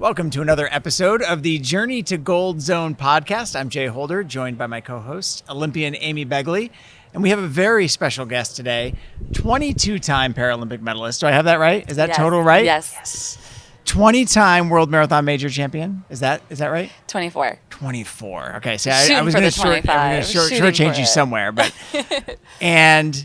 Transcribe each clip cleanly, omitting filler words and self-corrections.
Welcome to another episode of the Journey to Gold Zone podcast. I'm Jay Holder, joined by my co-host, Olympian Amy Begley. And we have a very special guest today, 22-time Paralympic medalist. Do I have that right? Is that Yes. total right? Yes. 20-time world marathon major champion. Is that right? 24. 24. Okay, so Shooting I was for going the to 25. shortchange you it. somewhere, but and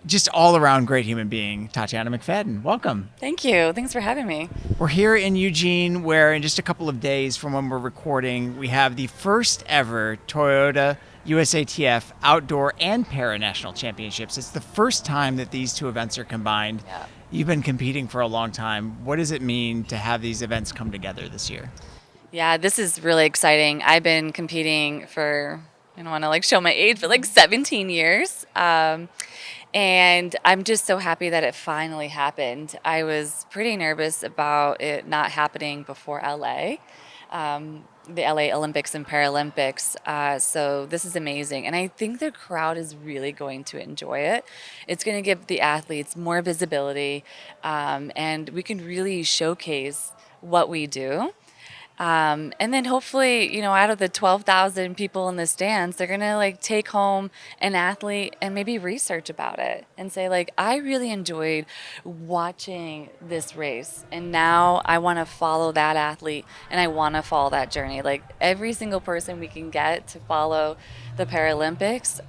just all around great human being, Tatyana McFadden. Welcome. Thank you. Thanks for having me. We're here in Eugene, where in just a couple of days from when we're recording, we have the first ever Toyota USATF Outdoor and Para-National Championships. It's the first time that these two events are combined. Yeah. You've been competing for a long time. What does it mean to have these events come together this year? Yeah, this is really exciting. I've been competing for, I don't want to show my age, but 17 years. And I'm just so happy that it finally happened. I was pretty nervous about it not happening before LA. The LA Olympics and Paralympics. So this is amazing. And I think the crowd is really going to enjoy it. It's going to give the athletes more visibility, and we can really showcase what we do. And then hopefully, out of the 12,000 people in the stands, they're going to take home an athlete and maybe research about it and say, I really enjoyed watching this race. And now I want to follow that athlete and I want to follow that journey. Every single person we can get to follow the Paralympics,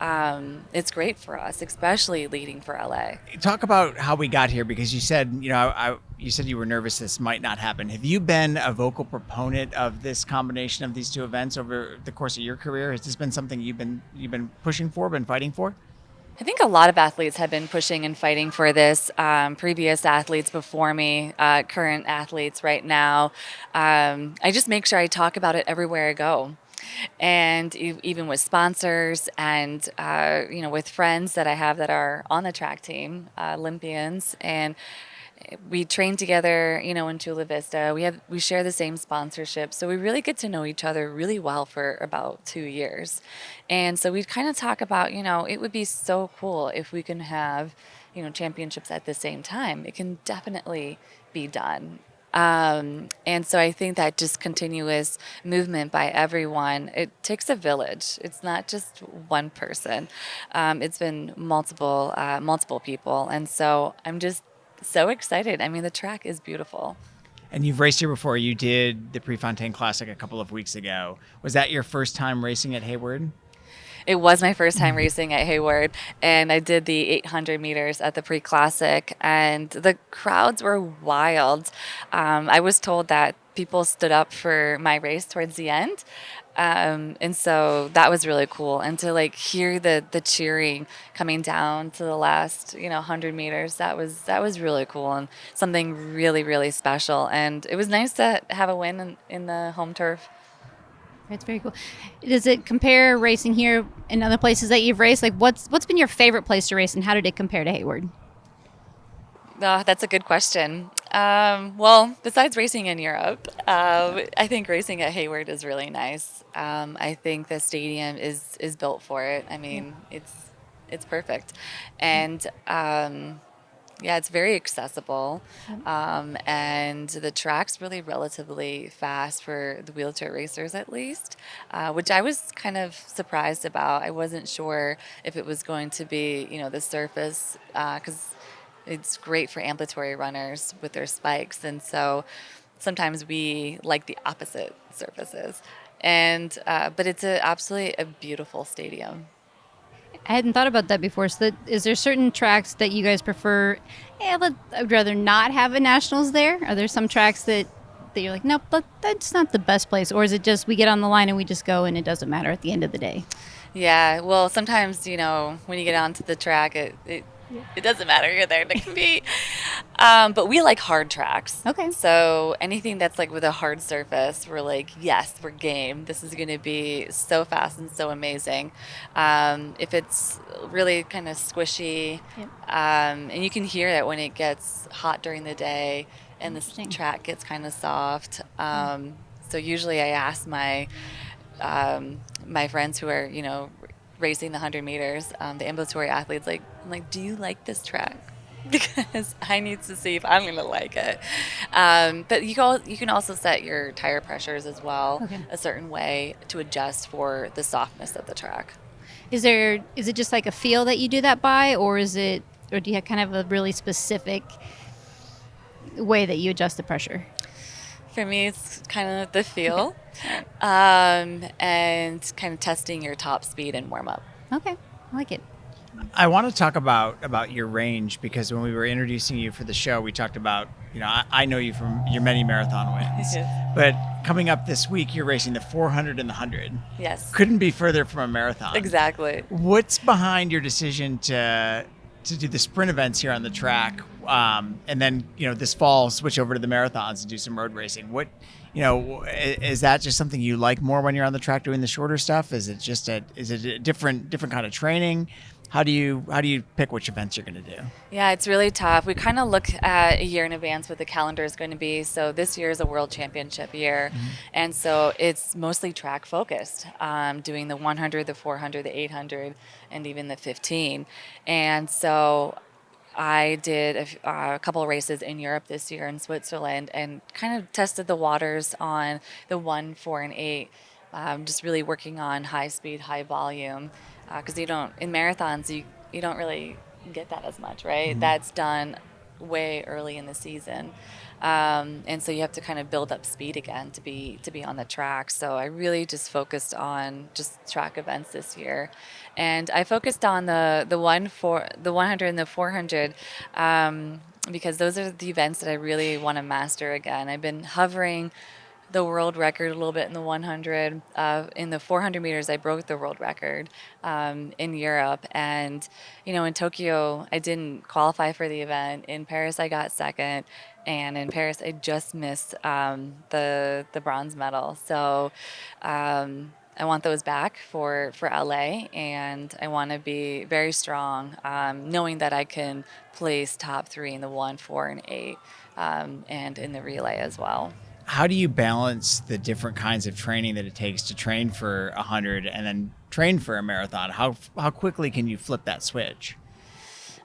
it's great for us, especially leading for LA. Talk about how we got here, because you said, you said you were nervous this might not happen. Have you been a vocal proponent of this combination of these two events over the course of your career? Has this been something you've been pushing for, been fighting for? I think a lot of athletes have been pushing and fighting for this. Previous athletes before me, current athletes right now. I just make sure I talk about it everywhere I go. And even with sponsors and, with friends that I have that are on the track team, Olympians, and we train together, in Chula Vista. We share the same sponsorship, so we really get to know each other really well for about 2 years. And so we kind of talk about, it would be so cool if we can have, championships at the same time. It can definitely be done. And so I think that just continuous movement by everyone, it takes a village. It's not just one person. It's been multiple people. And so I'm just so excited. I mean, the track is beautiful. And you've raced here before. You did the Prefontaine Classic a couple of weeks ago. Was that your first time racing at Hayward? It was my first time racing at Hayward, and I did the 800 meters at the pre-classic, and the crowds were wild. I was told that people stood up for my race towards the end, and so that was really cool. And to hear the cheering coming down to the last 100 meters, that was really cool and something really, really special. And it was nice to have a win in the home turf. That's very cool. Does it compare racing here in other places that you've raced? What's been your favorite place to race, and how did it compare to Hayward? Oh, that's a good question. Well, besides racing in Europe, I think racing at Hayward is really nice. I think the stadium is built for it. I mean, it's perfect, and it's very accessible, and the track's really relatively fast for the wheelchair racers, at least, which I was kind of surprised about. I wasn't sure if it was going to be, the surface, because it's great for ambulatory runners with their spikes, and so sometimes we like the opposite surfaces. And but it's absolutely a beautiful stadium. I hadn't thought about that before. So is there certain tracks that you guys prefer? I'd rather not have a nationals there. Are there some tracks that you're like, nope, that's not the best place? Or is it just we get on the line and we just go and it doesn't matter at the end of the day? Yeah, well, sometimes, when you get onto the track, it doesn't matter. You're there to compete. But we like hard tracks. Okay. So anything that's with a hard surface, we're yes, we're game. This is going to be so fast and so amazing. If it's really kind of squishy, and you can hear that when it gets hot during the day and the track gets kind of soft. So usually I ask my friends who are, racing the 100 meters, the ambulatory athletes, I'm like, do you like this track? because I need to see if I'm going to like it. But you can also set your tire pressures as well Okay. a certain way to adjust for the softness of the track. Is it just like a feel that you do that by, or do you have kind of a really specific way that you adjust the pressure? For me, it's kind of the feel, and kind of testing your top speed and warm up. Okay, I like it. I want to talk about your range, because when we were introducing you for the show, we talked about, I know you from your many marathon wins, Yes. but coming up this week, you're racing the 400 and the 100. Yes. Couldn't be further from a marathon. Exactly. What's behind your decision to do the sprint events here on the track, and then this fall switch over to the marathons and do some road racing? What is that just something you like more when you're on the track doing the shorter stuff? Is it a different kind of training? How do you pick which events you're going to do? Yeah, it's really tough. We kind of look at a year in advance what the calendar is going to be. So this year is a world championship year. Mm-hmm. And so it's mostly track focused, doing the 100, the 400, the 800, and even the 15. And so I did a couple of races in Europe this year in Switzerland and kind of tested the waters on the 1, 4, and 8. Just really working on high speed, high volume, because in marathons you don't really get that as much, right? Mm-hmm. That's done way early in the season, and so you have to kind of build up speed again to be on the track. So I really just focused on just track events this year, and I focused on the 100 and the 400. Because those are the events that I really want to master again. I've been hovering the world record a little bit in the 100. In the 400 meters, I broke the world record in Europe. And, in Tokyo, I didn't qualify for the event. In Paris, I got second. And in Paris, I just missed the bronze medal. So I want those back for LA. And I want to be very strong, knowing that I can place top 3 in the 1, 4, and 8, and in the relay as well. How do you balance the different kinds of training that it takes to train for 100 and then train for a marathon? How quickly can you flip that switch?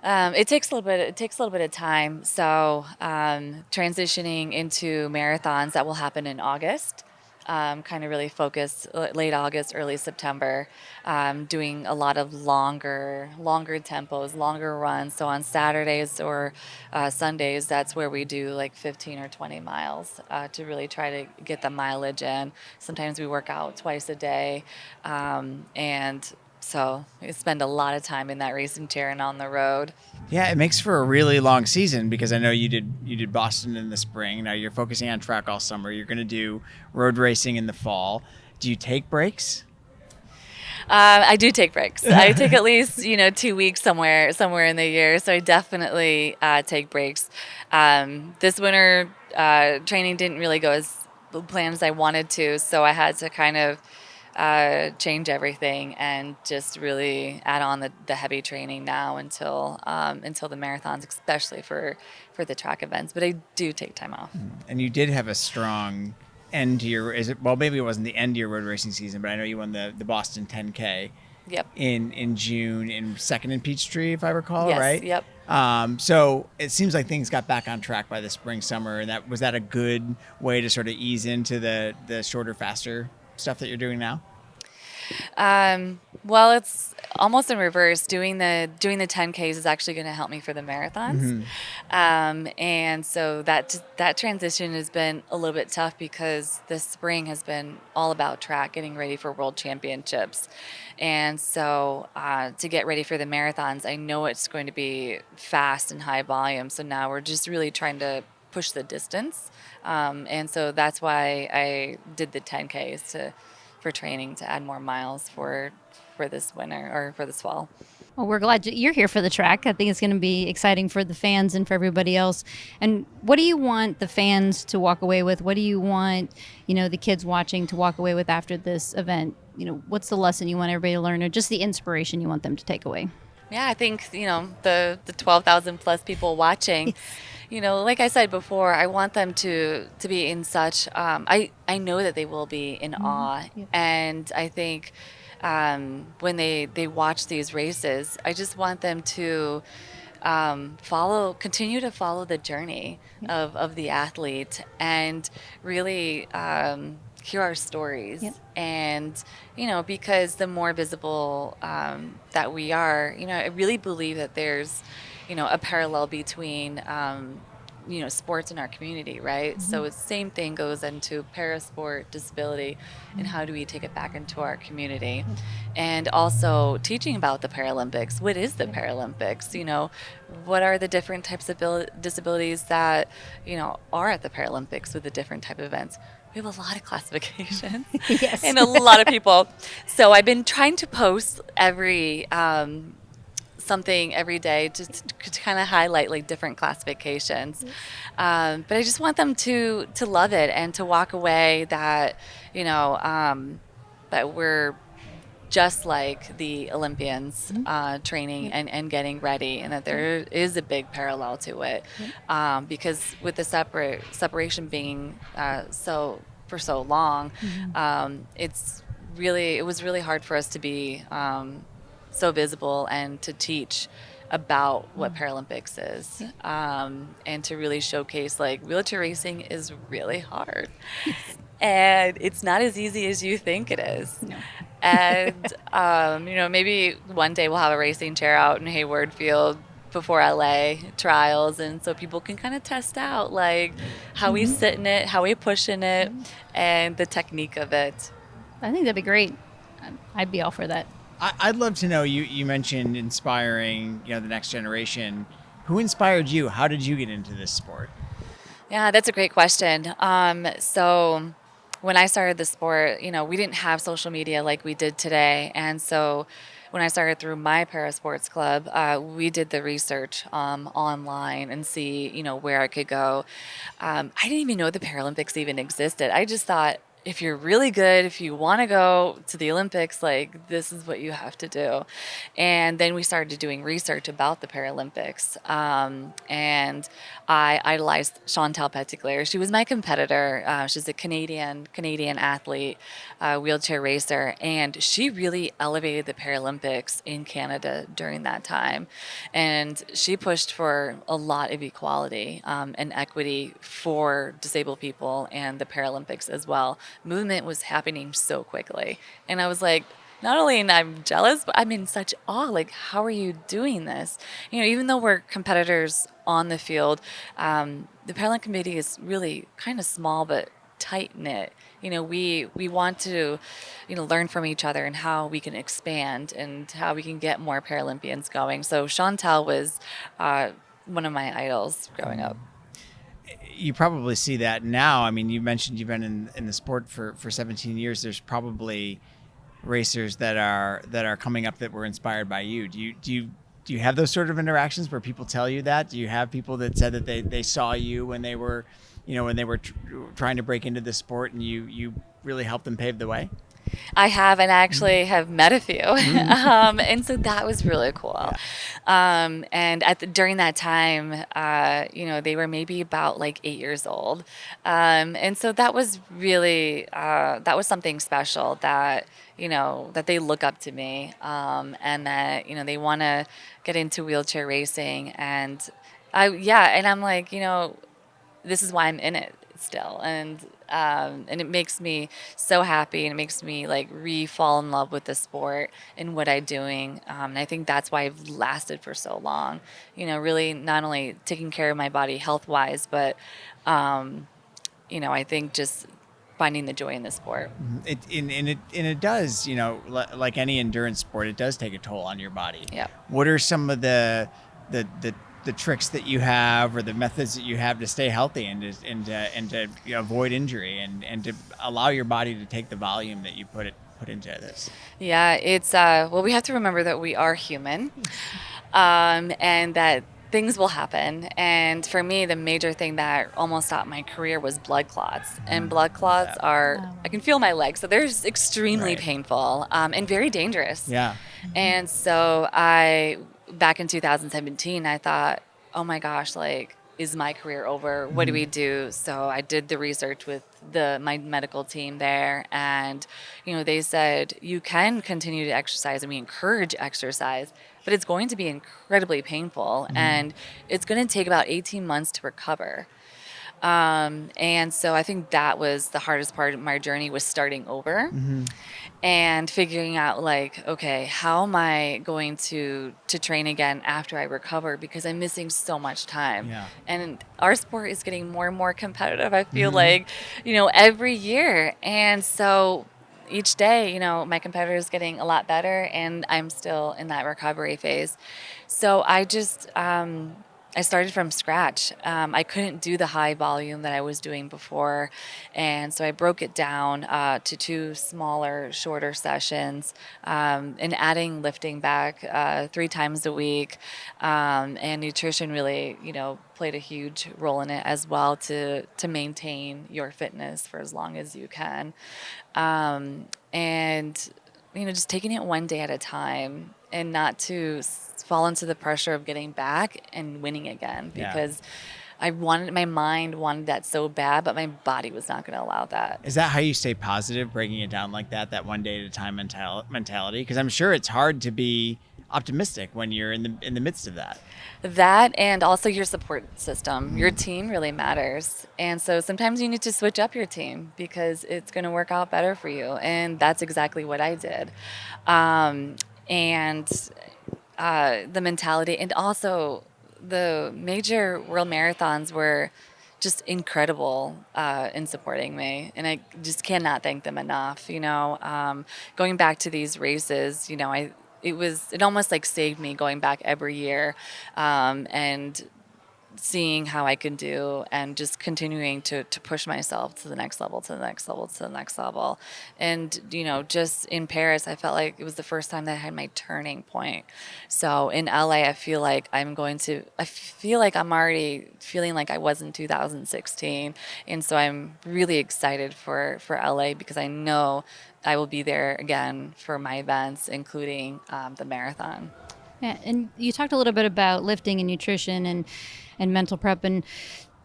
It takes a little bit of time. So transitioning into marathons that will happen in August. Kind of really focused late August, early September, doing a lot of longer tempos, longer runs. So on Saturdays or Sundays, that's where we do like 15 or 20 miles to really try to get the mileage in. Sometimes we work out twice a day, and so we spend a lot of time in that racing chair and on the road. Yeah, it makes for a really long season, because I know you did Boston in the spring. Now you're focusing on track all summer. You're going to do road racing in the fall. Do you take breaks? I do take breaks. I take at least 2 weeks somewhere in the year. So I definitely take breaks. This winter training didn't really go as planned as I wanted to, so I had to kind of change everything and just really add on the heavy training now until the marathons, especially for the track events. But I do take time off. And you did have a strong end to your, maybe it wasn't the end to your road racing season, but I know you won the Boston 10K. Yep. In June, in second in Peachtree, if I recall, yes, right? Yep. So it seems like things got back on track by the spring, summer, and was that a good way to sort of ease into the shorter, faster stuff that you're doing now? Well, it's almost in reverse. Doing the 10Ks is actually going to help me for the marathons. Mm-hmm. And so that transition has been a little bit tough, because this spring has been all about track, getting ready for world championships. And so to get ready for the marathons, I know it's going to be fast and high volume. So now we're just really trying to push the distance. And so that's why I did the 10Ks for training, to add more miles for this winter or for this fall. Well, we're glad you're here for the track. I think it's going to be exciting for the fans and for everybody else. And what do you want the fans to walk away with? What do you want, the kids watching to walk away with after this event? What's the lesson you want everybody to learn, or just the inspiration you want them to take away? Yeah, I think, the 12,000 plus people watching, like I said before, I want them to be in such, I know that they will be in awe. Yeah. And I think when they watch these races, I just want them to continue to follow the journey of the athlete and really hear our stories. Yep. And, because the more visible that we are, I really believe that there's, a parallel between, sports in our community, right? So it's same thing goes into parasport, disability, and how do we take it back into our community? And also teaching about the Paralympics. What is the Paralympics? What are the different types of disabilities that, are at the Paralympics with the different type of events? We have a lot of classifications Yes. and a lot of people. So I've been trying to post something every day just to kind of highlight like different classifications. But I just want them to love it and to walk away that, that we're just like the Olympians training and getting ready, and that there is a big parallel to it. Because with the separation being for so long, it was really hard for us to be so visible and to teach about what Paralympics is, and to really showcase like wheelchair racing is really hard. And it's not as easy as you think it is. No. And, maybe one day we'll have a racing chair out in Hayward Field before LA trials. And so people can kind of test out like how we sit in it, how we push in it, and the technique of it. I think that'd be great. I'd be all for that. I'd love to know, you mentioned inspiring, the next generation. Who inspired you? How did you get into this sport? Yeah, that's a great question. So when I started the sport, we didn't have social media like we did today. And so when I started through my parasports club, we did the research online and see, where I could go. I didn't even know the Paralympics even existed. I just thought, if you're really good, if you want to go to the Olympics, like this is what you have to do. And then we started doing research about the Paralympics. And I idolized Chantal Petitclerc. She was my competitor. She's a Canadian athlete, wheelchair racer, and she really elevated the Paralympics in Canada during that time. And she pushed for a lot of equality and equity for disabled people and the Paralympics as well. Movement was happening so quickly. And I was like, not only am I jealous, but I'm in such awe. Like, how are you doing this? Even though we're competitors on the field, the Paralympic Committee is really kind of small but tight knit. We want to, learn from each other and how we can expand and how we can get more Paralympians going. So Chantal was one of my idols growing up. You probably see that now. I mean, you mentioned you've been in the sport for 17 years. There's probably racers that are coming up that were inspired by you. Do you have those sort of interactions where people tell you that? Do you have people that said that they saw you when they were, trying to break into the sport, and you really helped them pave the way? I have, and actually have met a few. And so that was really cool. Yeah. And during that time, they were maybe about like 8 years old. And so that was really, that was something special that, that they look up to me, and that, they want to get into wheelchair racing. And and I'm like, this is why I'm in it still. And it makes me so happy, and it makes me like fall in love with the sport and what I'm doing. And I think that's why I've lasted for so long, really not only taking care of my body health wise, but, I think just finding the joy in the sport. It does, like any endurance sport, it does take a toll on your body. Yeah. What are some of the tricks that you have, or the methods that you have to stay healthy and to avoid injury and to allow your body to take the volume that you put into this? Yeah, it's we have to remember that we are human, and that things will happen. And for me, the major thing that almost stopped my career was blood clots. And blood clots I can feel my legs, so they're extremely painful and very dangerous. Yeah. And so back in 2017, I thought, oh my gosh, like, is my career over? What do we do? So I did the research with my medical team there, and they said you can continue to exercise, and we encourage exercise. but it's going to be incredibly painful, and it's going to take about 18 months to recover. And so I think that was the hardest part of my journey, was starting over and figuring out, like, okay, how am I going to train again after I recover, because I'm missing so much time. Yeah. And our sport is getting more and more competitive, I feel like, every year. And so each day, my competitor is getting a lot better, and I'm still in that recovery phase. So I started from scratch. I couldn't do the high volume that I was doing before. And so I broke it down to 2 smaller, shorter sessions, and adding lifting back 3 times a week. And nutrition really, played a huge role in it as well, to maintain your fitness for as long as you can. And just taking it one day at a time, and not to fall into the pressure of getting back and winning again, because my mind wanted that so bad, but my body was not going to allow that. Is that how you stay positive, breaking it down like that one day at a time mentality? Because I'm sure it's hard to be optimistic when you're in the midst of that. That, and also your support system. Your team really matters. And so sometimes you need to switch up your team, because it's going to work out better for you. And that's exactly what I did. The mentality, and also the major world marathons were just incredible in supporting me, and I just cannot thank them enough. Going back to these races, it almost like saved me going back every year, and seeing how I can do, and just continuing to push myself to the next level, to the next level, to the next level. And, just in Paris, I felt like it was the first time that I had my turning point. So in LA, I feel like I'm already feeling like I was in 2016. And so I'm really excited for LA, because I know I will be there again for my events, including the marathon. Yeah, and you talked a little bit about lifting and nutrition and mental prep, and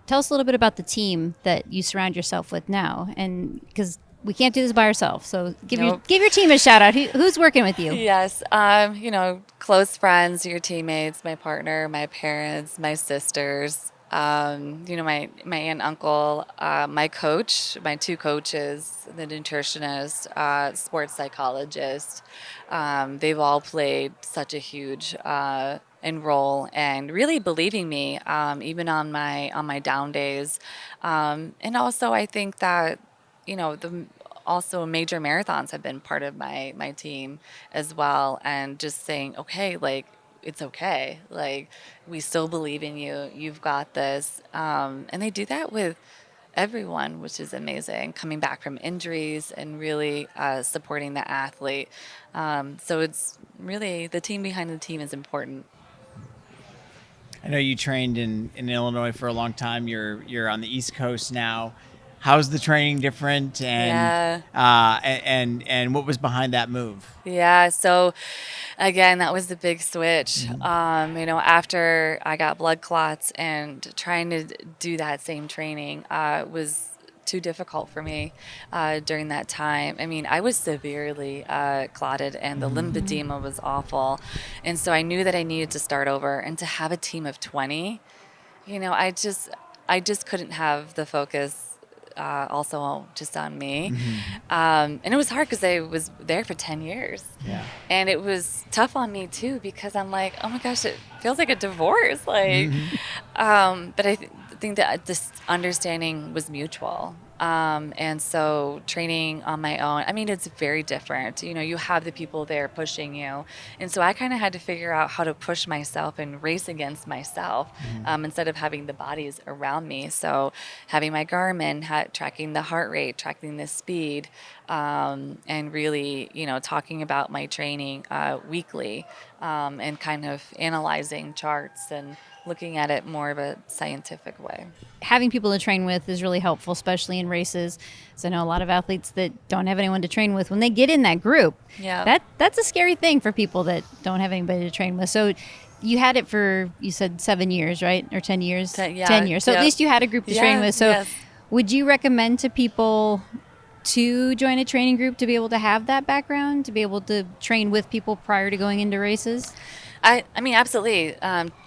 tell us a little bit about the team that you surround yourself with now, and because we can't do this by ourselves, so give your team a shout out. Who's working with you? Yes, close friends, your teammates, my partner, my parents, my sisters, my aunt and uncle, my coach, my 2 coaches, the nutritionist, sports psychologist. They've all played such a huge role, and really believing me, even on my down days. And also, I think that also major marathons have been part of my team as well, and just saying, okay, like, it's okay. Like, we still believe in you. You've got this. And they do that with everyone, which is amazing, coming back from injuries and really supporting the athlete. So it's really, the team behind the team is important. I know you trained in Illinois for a long time. You're on the East Coast now. How's the training different, and and what was behind that move? Yeah, so again, that was the big switch. After I got blood clots, and trying to do that same training was too difficult for me during that time. I mean, I was severely clotted, and the lymphedema was awful. And so I knew that I needed to start over, and to have a team of 20, I just couldn't have the focus also just on me. And it was hard, because I was there for 10 years. Yeah. And it was tough on me too, because I'm like, oh my gosh, it feels like a divorce. Like, but I think that this understanding was mutual. And so training on my own, I mean, it's very different. You have the people there pushing you. And so I kind of had to figure out how to push myself and race against myself, instead of having the bodies around me. So having my Garmin, tracking the heart rate, tracking the speed, and really, talking about my training weekly, and kind of analyzing charts and looking at it more of a scientific way. Having people to train with is really helpful, especially in races. So I know a lot of athletes that don't have anyone to train with. When they get in that group, that's a scary thing for people that don't have anybody to train with. So you had it for, you said 7 years, right? Or 10 years? 10 years. So at least you had a group to train with. So would you recommend to people to join a training group, to be able to have that background, to be able to train with people prior to going into races? I mean, absolutely.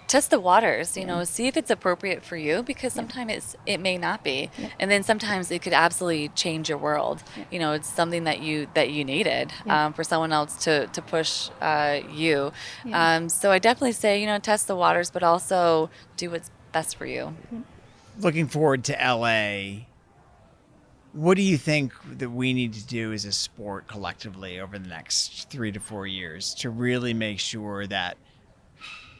Test the waters, see if it's appropriate for you, because sometimes it may not be. Yeah. And then sometimes it could absolutely change your world. Yeah. It's something that you needed Yeah. for someone else to push you. Yeah. So I definitely say, test the waters, but also do what's best for you. Looking forward to LA. What do you think that we need to do as a sport collectively over the next 3 to 4 years to really make sure that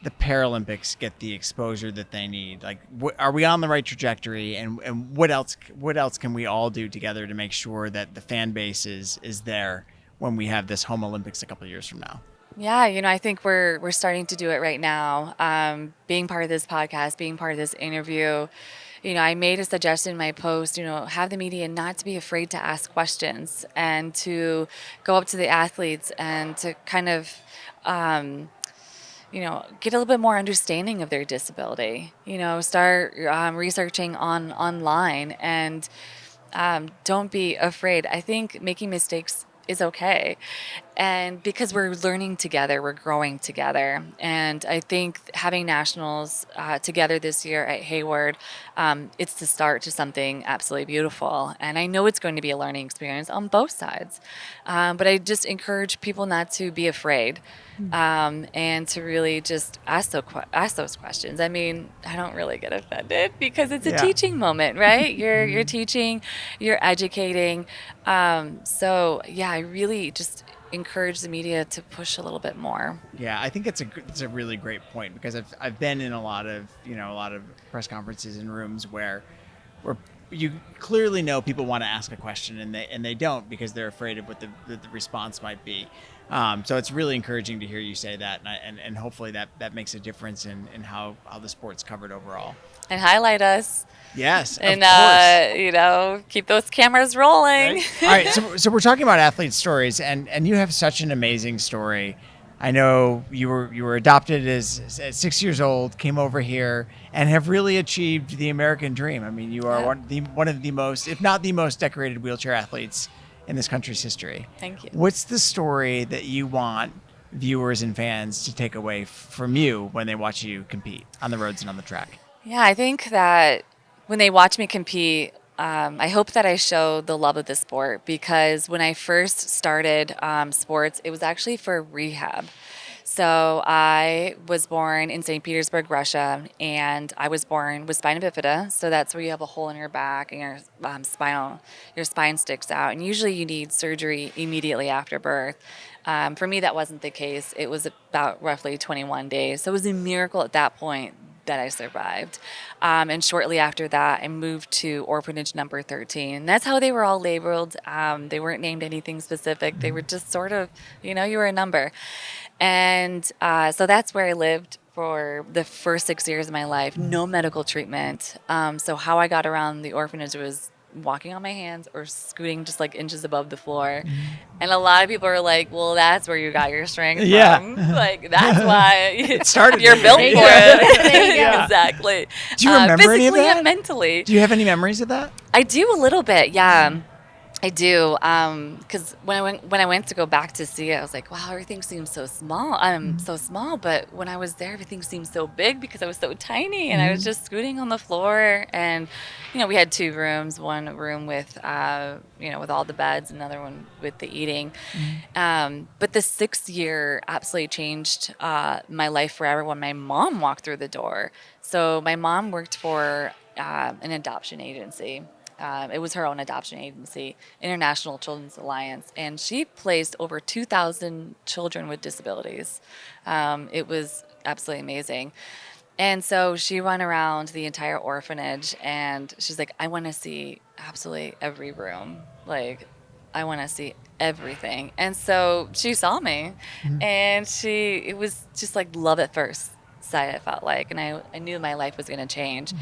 the Paralympics get the exposure that they need? Like, are we on the right trajectory? And what else can we all do together to make sure that the fan base is there when we have this home Olympics a couple of years from now? Yeah, I think we're starting to do it right now. Being part of this podcast, being part of this interview, I made a suggestion in my post, have the media not to be afraid to ask questions and to go up to the athletes and to kind of, get a little bit more understanding of their disability. Start researching online, and don't be afraid. I think making mistakes is okay. And because we're learning together, we're growing together. And I think having nationals together this year at Hayward, it's the start to something absolutely beautiful. And I know it's going to be a learning experience on both sides. But I just encourage people not to be afraid and to really just ask those questions. I mean, I don't really get offended because it's a teaching moment, right? You're teaching, you're educating. So yeah, I really just encourage the media to push a little bit more. Yeah, I think it's a really great point, because I've been in a lot of press conferences and rooms where you clearly know people want to ask a question and they don't, because they're afraid of what the response might be. So it's really encouraging to hear you say that, and hopefully that makes a difference in how the sport's covered overall. And highlight us. Yes, and of course. Keep those cameras rolling. Right? All right, so we're talking about athlete stories, and you have such an amazing story. I know you were adopted at 6 years old, came over here, and have really achieved the American dream. I mean, you are one of the most, if not the most, decorated wheelchair athletes in this country's history. Thank you. What's the story that you want viewers and fans to take away from you when they watch you compete on the roads and on the track? Yeah, I think that when they watch me compete, I hope that I show the love of the sport, because when I first started sports, it was actually for rehab. So I was born in St. Petersburg, Russia, and I was born with spina bifida. So that's where you have a hole in your back and your spine sticks out. And usually you need surgery immediately after birth. For me, that wasn't the case. It was about roughly 21 days. So it was a miracle at that point that I survived. And shortly after that, I moved to orphanage number 13. And that's how they were all labeled. They weren't named anything specific. They were just sort of, you were a number. And so that's where I lived for the first 6 years of my life. No medical treatment. So how I got around the orphanage was walking on my hands or scooting just like inches above the floor. And a lot of people are like, well, that's where you got your strength from. Like, that's why you're built for it. Yeah. Exactly. Do you remember any of physically that? and mentally. Do you have any memories of that? I do a little bit, yeah. I do, because when I went to go back to see it, I was like, wow, everything seems so small. So small, but when I was there, everything seemed so big because I was so tiny, and I was just scooting on the floor. And we had 2 rooms, one room with with all the beds, another one with the eating. But the 6th year absolutely changed my life forever when my mom walked through the door. So my mom worked for an adoption agency. It was her own adoption agency, International Children's Alliance, and she placed over 2,000 children with disabilities. It was absolutely amazing. And so she went around the entire orphanage, and she's like, I want to see absolutely every room. Like, I want to see everything. And so she saw me, and it was just like love at first sight, it felt like, and I knew my life was going to change.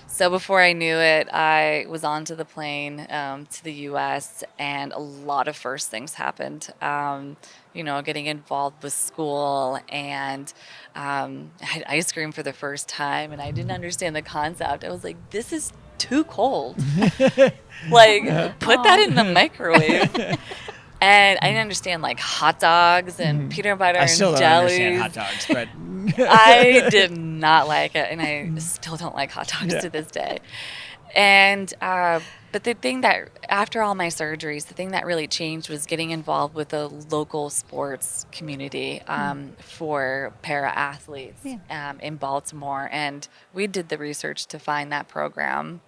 So before I knew it, I was onto the plane to the U.S., and a lot of first things happened. Getting involved with school, and I had ice cream for the first time, and I didn't understand the concept. I was like, this is too cold. Like, put that in the microwave. And I didn't understand like hot dogs and peanut butter I and still don't understand hot jellies. dogs, but I did not like it, and I still don't like hot dogs Yeah. to this day. And but the thing that after all my surgeries, the thing that really changed was getting involved with the local sports community for para athletes Yeah. in Baltimore, and we did the research to find that program.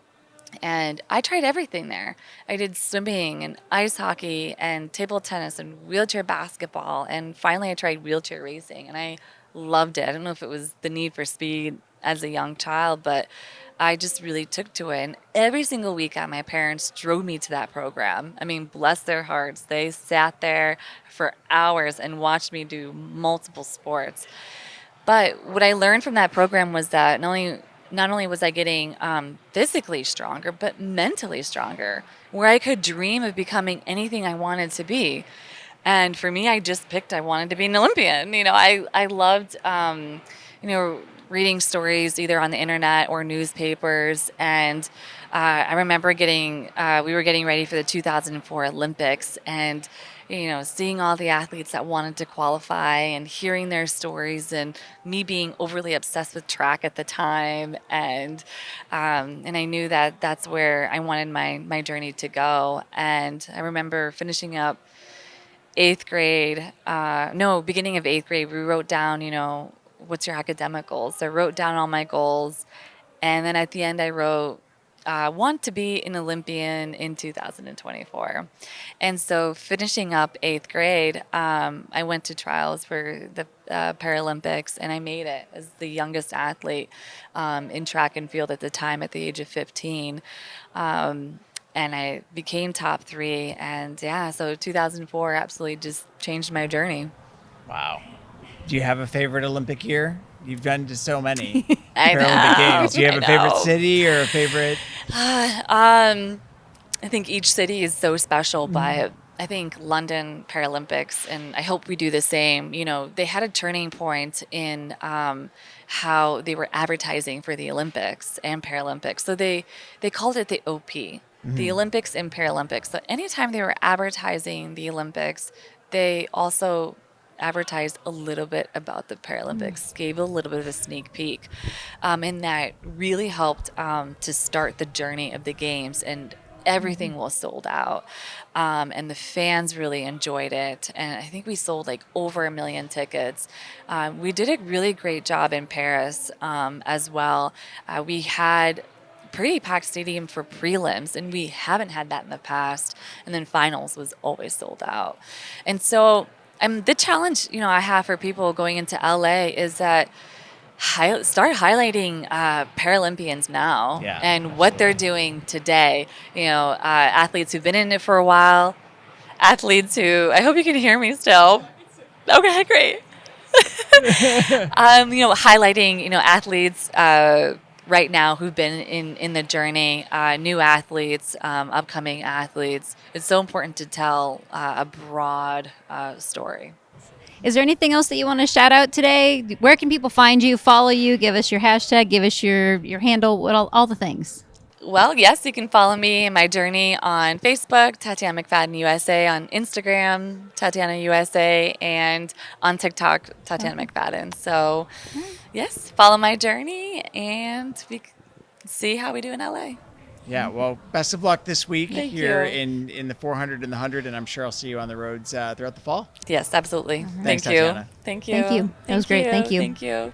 And I tried everything there. I did swimming and ice hockey and table tennis and wheelchair basketball. And finally, I tried wheelchair racing and I loved it. I don't know if it was the need for speed as a young child, but I just really took to it. And every single weekend, my parents drove me to that program. I mean, bless their hearts. They sat there for hours and watched me do multiple sports. But what I learned from that program was that not only was I getting physically stronger, but mentally stronger, where I could dream of becoming anything I wanted to be. And for me, I just picked I wanted to be an Olympian. I loved you know reading stories either on the internet or newspapers, and I remember we were getting ready for the 2004 Olympics, and seeing all the athletes that wanted to qualify and hearing their stories, and me being overly obsessed with track at the time, and I knew that that's where I wanted my journey to go. And I remember finishing up eighth grade, no, beginning of eighth grade, we wrote down, what's your academic goals? So I wrote down all my goals. And then at the end, I wrote, want to be an Olympian in 2024. And so finishing up eighth grade, I went to trials for the Paralympics, and I made it as the youngest athlete in track and field at the time at the age of 15. And I became top 3. And yeah, so 2004 absolutely just changed my journey. wow. Do you have a favorite Olympic year? You've been to so many I Paralympic know. Games. Do you have I a favorite know. city or a favorite? I think each city is so special, but I think London Paralympics, and I hope we do the same. They had a turning point in how they were advertising for the Olympics and Paralympics. So they called it the OP, the Olympics and Paralympics. So anytime they were advertising the Olympics, they also advertised a little bit about the Paralympics, gave a little bit of a sneak peek. And that really helped to start the journey of the games. And everything was sold out. And the fans really enjoyed it. And I think we sold like over 1 million tickets. We did a really great job in Paris as well. We had pretty packed stadium for prelims, and we haven't had that in the past. And then finals was always sold out. And so the challenge, I have for people going into LA is that start highlighting Paralympians now Yeah, and what they're doing today. Athletes who've been in it for a while, athletes who, I hope you can hear me still. Okay, great. Highlighting, athletes right now who've been in the journey, new athletes, upcoming athletes. It's so important to tell a broad story. Is there anything else that you want to shout out today? Where can people find you, follow you, give us your hashtag, give us your handle, all the things? Well, yes, you can follow me in my journey on Facebook, Tatyana McFadden USA, on Instagram, Tatyana USA, and on TikTok, Tatyana McFadden. So, yes, follow my journey, and we can see how we do in LA. Yeah, well, best of luck this week Thank here you. in the 400 and the 100, and I'm sure I'll see you on the roads throughout the fall. Yes, absolutely. Thanks, Thank you. Tatyana. Thank you. Thank you. That was great. Thank you. Thank you.